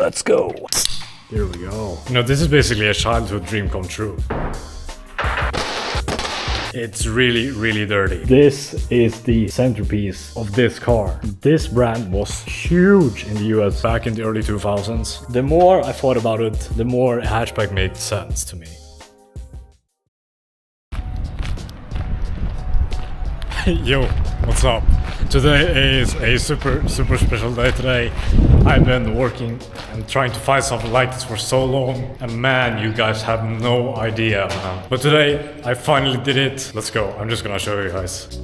Let's go. Here we go. You know, this is basically a childhood dream come true. It's really, really dirty. This is the centerpiece of this car. This brand was huge in the US back in the early 2000s. The more I thought about it, the more a hatchback made sense to me. Yo, what's up? Today is a super special day today. I've been working and trying to find something like this for so long, and man, you guys have no idea, man. But today, I finally did it. Let's go. I'm just gonna show you guys.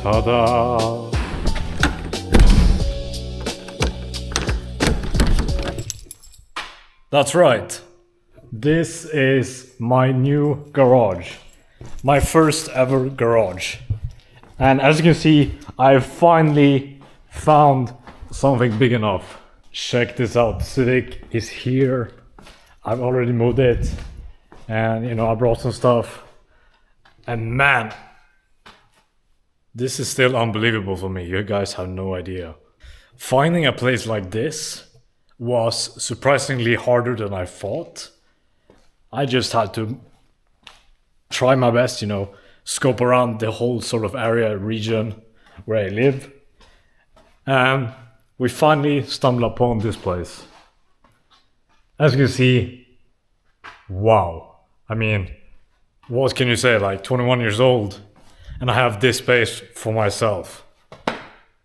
Ta-da! That's right. This is my new garage. My first ever garage. And as you can see, I finally found something big enough. Check this out. The Civic is here. I've already moved it. And you know, I brought some stuff. And man, this is still unbelievable for me. You guys have no idea. Finding a place like this was surprisingly harder than I thought. I just had to try my best, you know, scope around the whole sort of area, region where I live. And we finally stumbled upon this place. As you can see, wow. I mean, what can you say, like 21 years old? And I have this space for myself.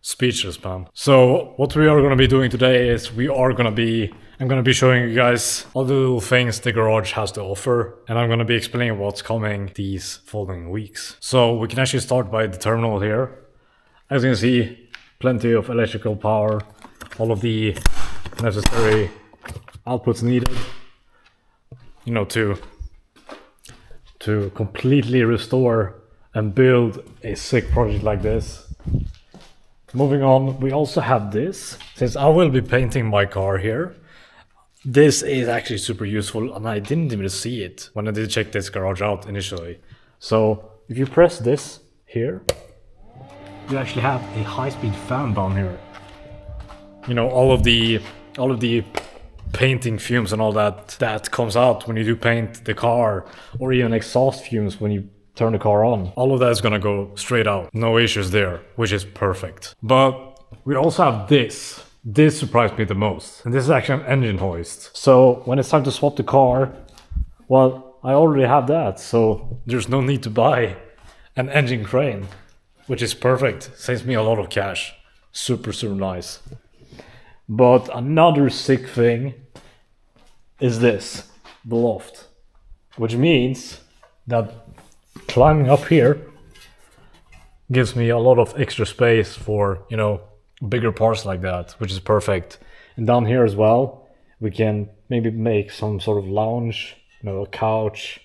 Speechless, man. So what we are going to be doing today is I'm going to be showing you guys all the little things the garage has to offer. And I'm going to be explaining what's coming these following weeks. So we can actually start by the terminal here. As you can see, plenty of electrical power. All of the necessary outputs needed, you know, to completely restore and build a sick project like this. Moving on, we also have this. Since I will be painting my car here, this is actually super useful, and I didn't even see it when I did check this garage out initially. So if you press this here, you actually have a high-speed fan down here. You know, all of the painting fumes and all that comes out when you do paint the car, or even exhaust fumes when you turn the car on. All of that is gonna go straight out. No issues there, which is perfect. But we also have this. This surprised me the most. And this is actually an engine hoist. So when it's time to swap the car, well, I already have that. So there's no need to buy an engine crane, which is perfect. Saves me a lot of cash. Super nice. But another sick thing is this, the loft. Which means that climbing up here gives me a lot of extra space for, you know, bigger parts like that, which is perfect. And down here as well, we can maybe make some sort of lounge, you know, a couch,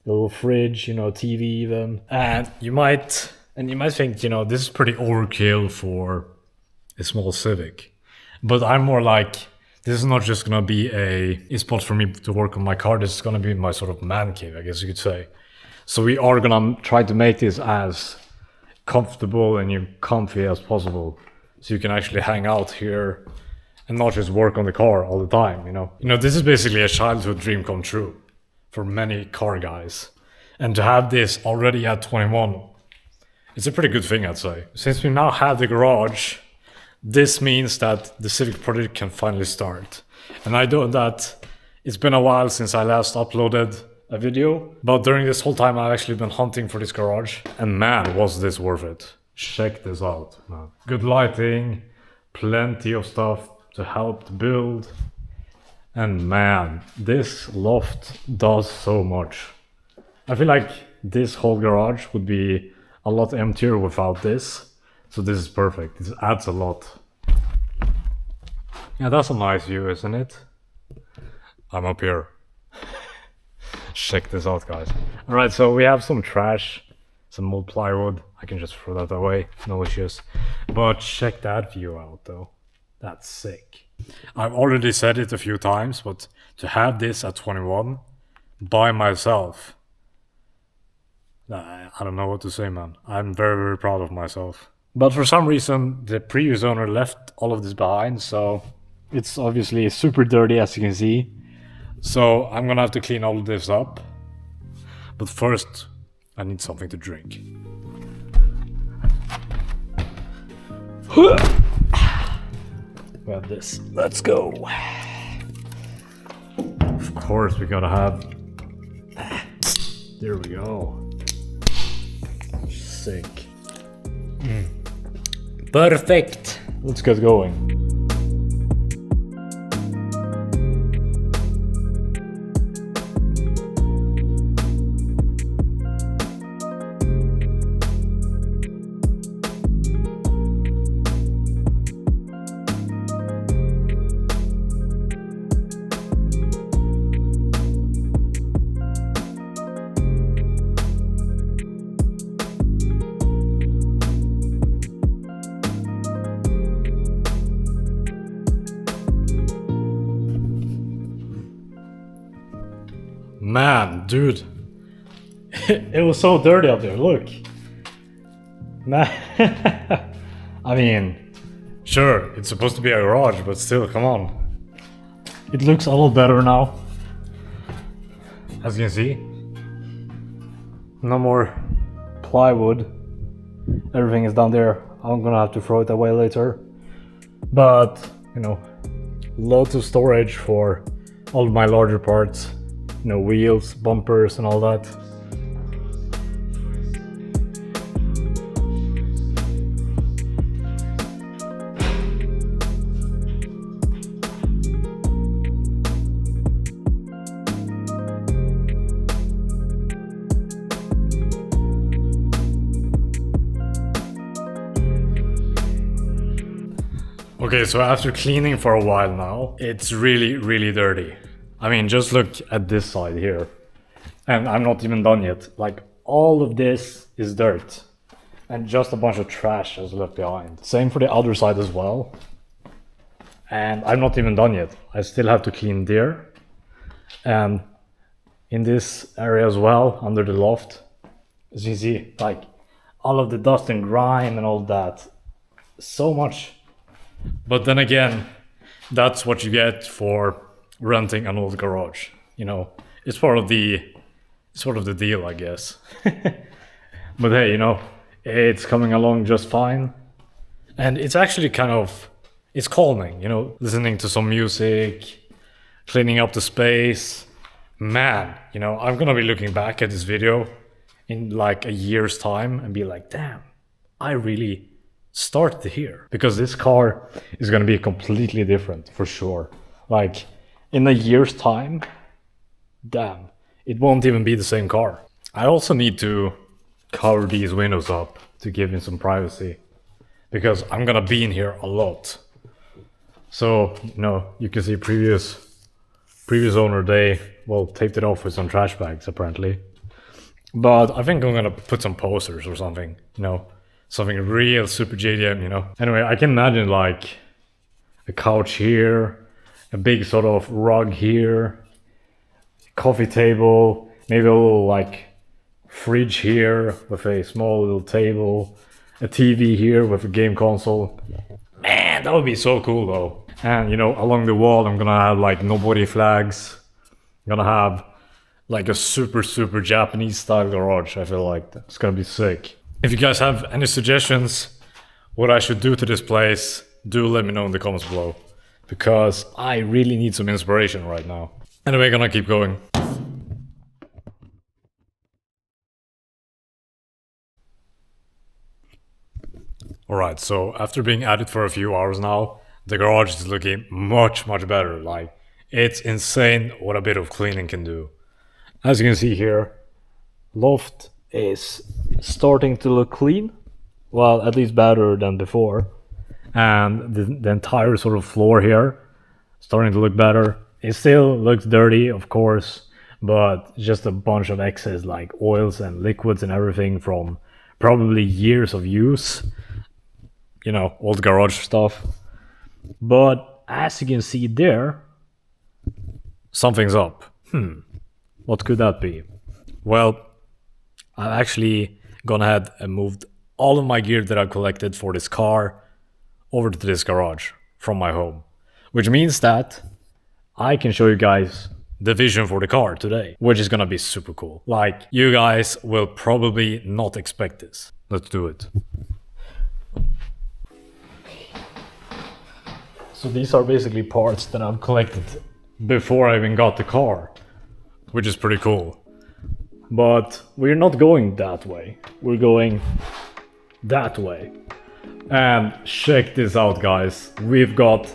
a little fridge, you know, TV even. And you might think, you know, this is pretty overkill for a small Civic. But I'm more like, this is not just gonna be a spot for me to work on my car. This is gonna be my sort of man cave, I guess you could say. So we are gonna try to make this as comfortable and comfy as possible, so you can actually hang out here and not just work on the car all the time, you know. You know, this is basically a childhood dream come true for many car guys. And to have this already at 21, it's a pretty good thing, I'd say. Since we now have the garage, this means that the Civic project can finally start. And I know that it's been a while since I last uploaded a video, but during this whole time I've actually been hunting for this garage, and man, was this worth it. Check this out, man. Good lighting, plenty of stuff to help to build, and man, this loft does so much. I feel like this whole garage would be a lot emptier without this, so this is perfect. This adds a lot. Yeah, that's a nice view, isn't it? I'm up here. Check this out, guys. Alright, so we have some trash, some old plywood. I can just throw that away, no issues. But check that view out though. That's sick. I've already said it a few times, but to have this at 21 by myself, I don't know what to say, man. I'm very, very proud of myself. But for some reason, the previous owner left all of this behind, so it's obviously super dirty, as you can see. So I'm gonna have to clean all of this up. But first, I need something to drink. Grab this. Let's go. Of course, we gotta have. There we go. Sick. Perfect. Let's get going. Man, dude, it was so dirty up there, look. Man, I mean, sure, it's supposed to be a garage, but still, come on. It looks a lot better now. As you can see, no more plywood. Everything is down there. I'm gonna have to throw it away later. But, you know, lots of storage for all of my larger parts. You know, wheels, bumpers and all that. Okay, so after cleaning for a while now, it's really, really dirty. I mean, just look at this side here. And I'm not even done yet. Like, all of this is dirt. And just a bunch of trash has left behind. Same for the other side as well. And I'm not even done yet. I still have to clean there. And in this area as well, under the loft, as you see, like, all of the dust and grime and all that. So much. But then again, that's what you get for renting an old garage. You know, it's part of the deal, I guess. But hey, you know, it's coming along just fine. And it's actually it's calming, you know, listening to some music, cleaning up the space. Man, you know, I'm gonna be looking back at this video in like a year's time and be like, damn, I really started here. Because this car is gonna be completely different for sure. Like, in a year's time, damn, it won't even be the same car. I also need to cover these windows up to give me some privacy, because I'm gonna be in here a lot. So, you know, you can see previous owner, they, well, taped it off with some trash bags apparently. But I think I'm gonna put some posters or something, you know, something real super JDM, you know. Anyway, I can imagine like a couch here, a big sort of rug here, coffee table, maybe a little like fridge here with a small little table, a TV here with a game console. Man, that would be so cool though. And you know, along the wall I'm gonna have like nobody flags. I'm gonna have like a super Japanese style garage. I feel like it's gonna be sick. If you guys have any suggestions what I should do to this place, do let me know in the comments below, because I really need some inspiration right now. Anyway, gonna keep going. Alright, so after being at it for a few hours now, the garage is looking much better. Like, it's insane what a bit of cleaning can do. As you can see here, loft is starting to look clean. Well, at least better than before. And the entire sort of floor here starting to look better. It still looks dirty, of course, but just a bunch of excess like oils and liquids and everything from probably years of use. You know, old garage stuff. But as you can see there, something's up. What could that be? Well, I've actually gone ahead and moved all of my gear that I've collected for this car over to this garage from my home. Which means that I can show you guys the vision for the car today, which is gonna be super cool. Like, you guys will probably not expect this. Let's do it. So these are basically parts that I've collected before I even got the car, which is pretty cool. But we're not going that way. We're going that way. And check this out, guys. We've got,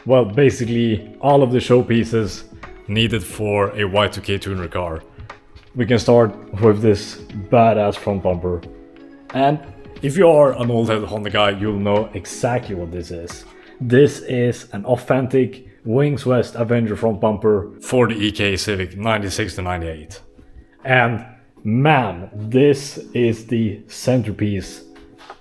well, basically all of the showpieces needed for a Y2K tuner car. We can start with this badass front bumper. And if you are an old head Honda guy, you'll know exactly what this is. This is an authentic Wings West Avenger front bumper for the EK Civic 96 to 98. And man, this is the centerpiece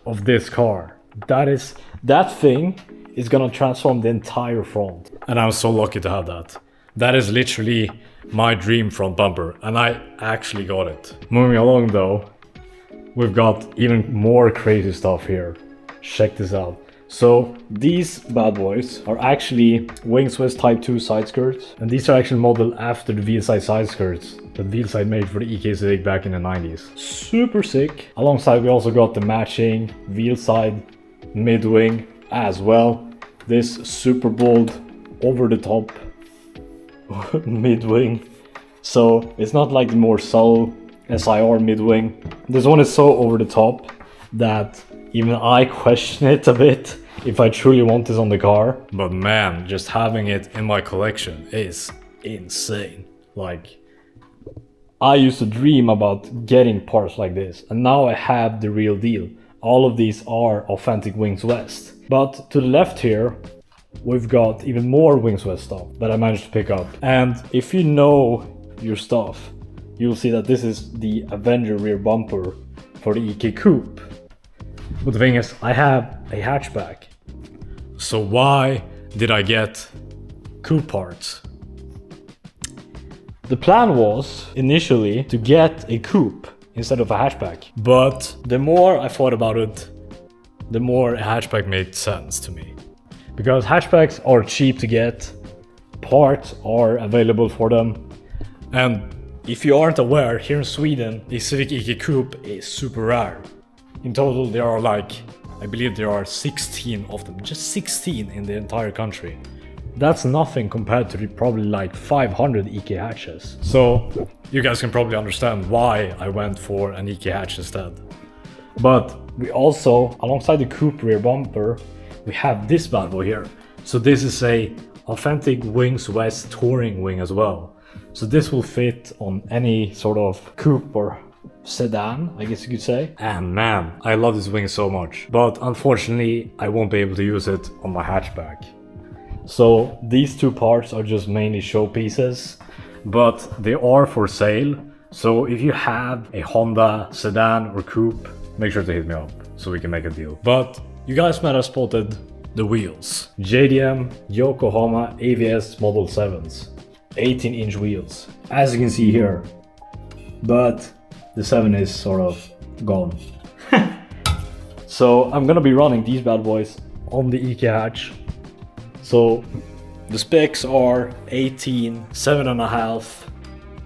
of this car. That thing is gonna transform the entire front. And I'm so lucky to have that. That is literally my dream front bumper, and I actually got it. Moving along though, we've got even more crazy stuff here. Check this out. So these bad boys are actually Wings West Type 2 side skirts, and these are actually modeled after the VLside side skirts that VLside made for the EK Civic back in the 90s. Super sick. Alongside we also got the matching VLside mid-wing as well. This super bold, over the top mid-wing. So it's not like the more subtle SIR mid-wing. This one is so over the top that even I question it a bit if I truly want this on the car. But man, just having it in my collection is insane. Like, I used to dream about getting parts like this, and now I have the real deal. All of these are authentic Wings West. But to the left here, we've got even more Wings West stuff that I managed to pick up. And if you know your stuff, you'll see that this is the Avenger rear bumper for the EK Coupe. But the thing is, I have a hatchback. So why did I get coupe parts? The plan was initially to get a coupe instead of a hatchback. But the more I thought about it, the more a hatchback made sense to me. Because hatchbacks are cheap to get, parts are available for them. And if you aren't aware, here in Sweden, a Civic EK Coupe is super rare. In total, there are like, I believe there are 16 of them, just 16 in the entire country. That's nothing compared to the probably like 500 EK hatches. So you guys can probably understand why I went for an EK hatch instead. But we also, alongside the coupe rear bumper, we have this bad boy here. So this is a authentic Wings West touring wing as well. So this will fit on any sort of coupe or sedan, I guess you could say. And man, I love this wing so much. But unfortunately, I won't be able to use it on my hatchback. So these two parts are just mainly showpieces, but they are for sale. So if you have a Honda sedan or coupe, make sure to hit me up so we can make a deal. But you guys might have spotted the wheels. JDM Yokohama AVS Model 7s. 18-inch wheels, as you can see here. But the 7 is sort of gone. So I'm gonna be running these bad boys on the EK hatch. So the specs are 18, 7.5.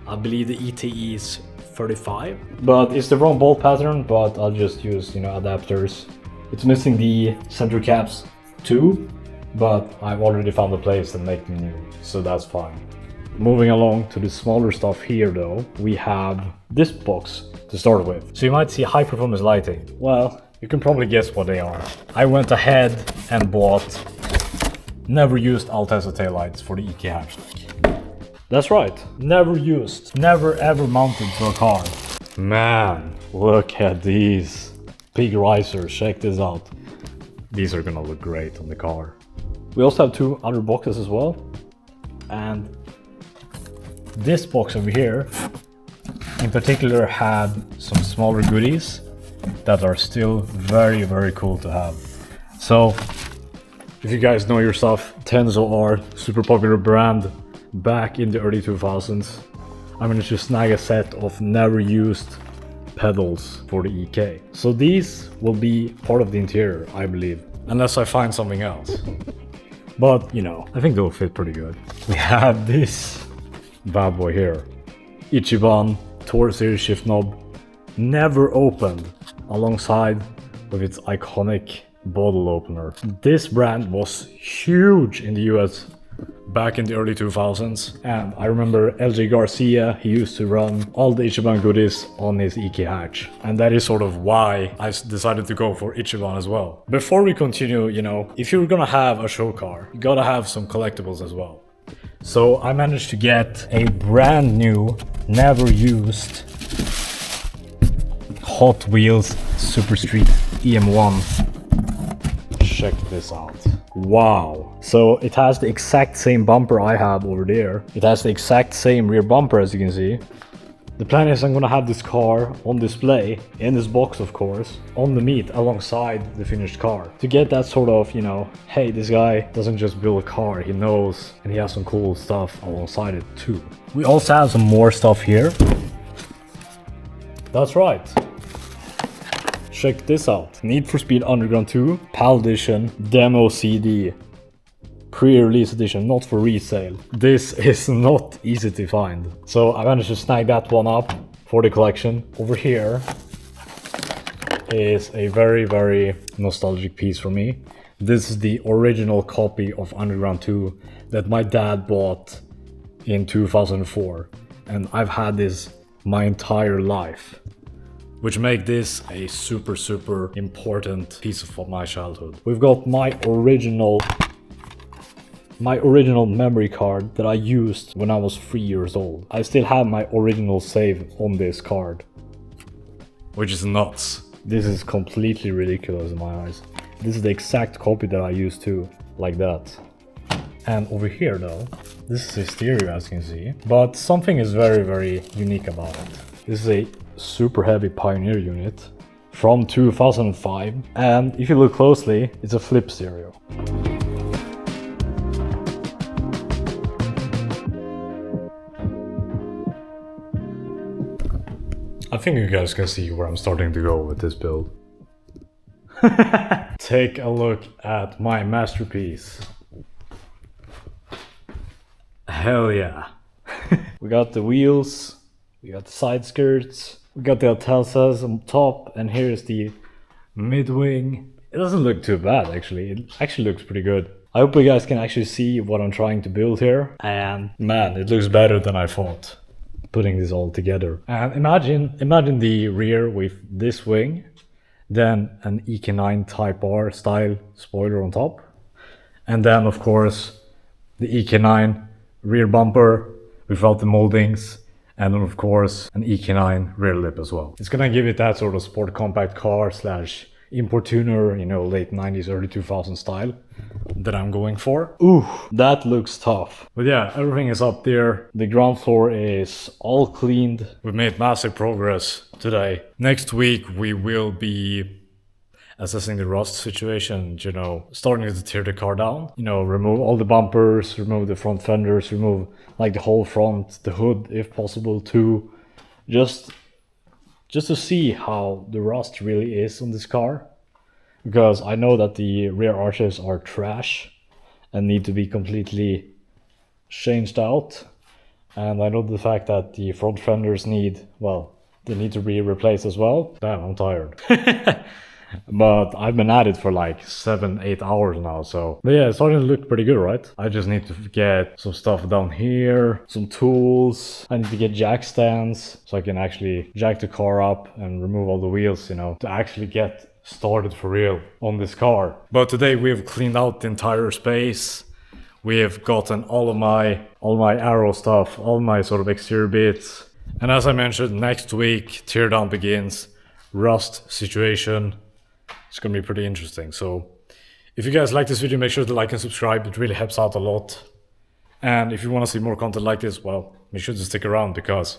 I believe the ETE is 35. But it's the wrong bolt pattern, but I'll just use, adapters. It's missing the center caps too, but I've already found a place to make them new, so that's fine. Moving along to the smaller stuff here though, we have this box to start with. So you might see high performance lighting. Well, you can probably guess what they are. I went ahead and bought never used Altezza taillights for the EK hatchback. That's right, never used, never ever mounted to a car. Man, look at these big risers, check this out. These are gonna look great on the car. We also have two other boxes as well. And this box over here in particular had some smaller goodies that are still very, very cool to have. So if you guys know your stuff, Tenzo are super popular brand back in the early 2000s. I managed to snag a set of never used pedals for the EK. So these will be part of the interior, I believe, unless I find something else. But, you know, I think they'll fit pretty good. We have this bad boy here. Ichiban Tour Series shift knob, never opened, alongside with its iconic bottle opener. This brand was huge in the US back in the early 2000s, and I remember LJ Garcia, he used to run all the Ichiban goodies on his EK hatch, and that is sort of why I decided to go for Ichiban as well. Before we continue, you know, if you're gonna have a show car, you gotta have some collectibles as well. So I managed to get a brand new, never used Hot Wheels Super Street EM1. Check this out. Wow. So it has the exact same bumper I have over there. It has the exact same rear bumper, as you can see. The plan is I'm gonna have this car on display, in this box of course, on the meet alongside the finished car. To get that sort of, you know, hey, this guy doesn't just build a car, he knows, and he has some cool stuff alongside it too. We also have some more stuff here. That's right. Check this out. Need for Speed Underground 2, PAL Edition, Demo CD. Pre-release edition, not for resale. This is not easy to find. So I managed to snag that one up for the collection. Over here is a very, very nostalgic piece for me. This is the original copy of Underground 2 that my dad bought in 2004. And I've had this my entire life, which make this a super, super important piece of my childhood. We've got my original memory card that I used when I was 3 years old. I still have my original save on this card, which is nuts. This is completely ridiculous in my eyes. This is the exact copy that I used too, like that. And over here though, this is a stereo, as you can see, but something is very, very unique about it. This is a super heavy Pioneer unit from 2005, and if you look closely, it's a flip stereo. I think you guys can see where I'm starting to go with this build. Take a look at my masterpiece. Hell yeah. We got the wheels, we got the side skirts, we got the Altelsas on top, and here's the mid-wing. It doesn't look too bad actually, it actually looks pretty good. I hope you guys can actually see what I'm trying to build here, and man, it looks better than I thought, putting this all together. And imagine the rear with this wing, then an EK9 Type R style spoiler on top, and then of course the EK9 rear bumper without the moldings, and then of course an EK9 rear lip as well. It's gonna give it that sort of sport compact car slash import tuner, you know, late 90s, early 2000s style that I'm going for. Ooh, that looks tough. But yeah, everything is up there. The ground floor is all cleaned. We've made massive progress today. Next week we will be assessing the rust situation, you know, starting to tear the car down, you know, remove all the bumpers, remove the front fenders, remove like the whole front, the hood if possible too, just to see how the rust really is on this car, because I know that the rear arches are trash and need to be completely changed out, and I know the fact that the front fenders need, well, they need to be replaced as well. Damn, I'm tired. But I've been at it for like 7-8 hours now, so. But yeah, it's starting to look pretty good, right? I just need to get some stuff down here, some tools. I need to get jack stands so I can actually jack the car up and remove all the wheels, you know, to actually get started for real on this car. But today we have cleaned out the entire space. We have gotten all my aero stuff, all my sort of exterior bits. And as I mentioned, next week teardown begins, rust situation. It's gonna be pretty interesting. So if you guys like this video, make sure to like and subscribe. It really helps out a lot. And if you want to see more content like this, well, make sure to stick around, because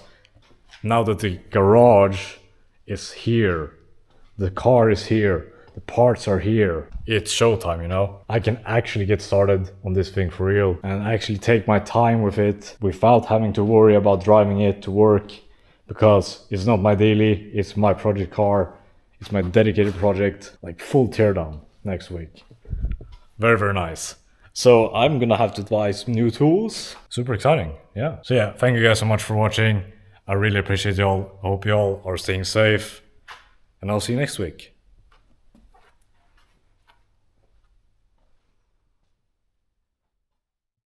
now that the garage is here, the car is here, the parts are here, it's showtime, you know? I can actually get started on this thing for real and actually take my time with it without having to worry about driving it to work, because it's not my daily, it's my project car, it's my dedicated project, like full teardown next week. Very, very nice. So I'm gonna have to buy some new tools. Super exciting, yeah. So yeah, thank you guys so much for watching. I really appreciate y'all. I hope y'all are staying safe, and I'll see you next week.